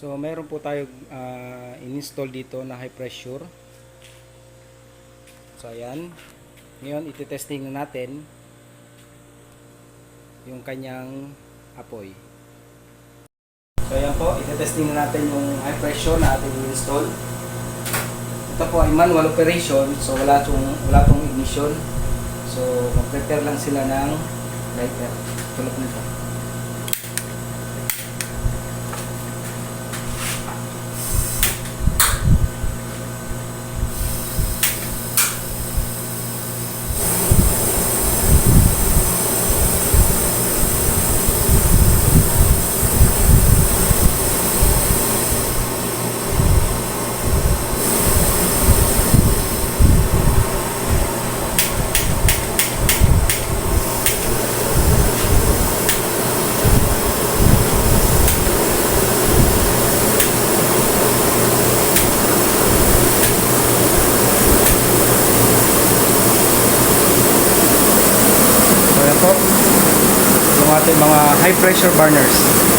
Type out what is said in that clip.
So meron po tayo in-install dito na high pressure. So ayan. Ngayon iti-testing natin yung kanyang apoy. So ayan po, iti-testing natin yung high pressure na ating install. Ito po ay manual operation, so wala tong ignition. So mag-prepare lang sila ng lighter. Tulad nito. So yan po, yung ating mga high pressure burners.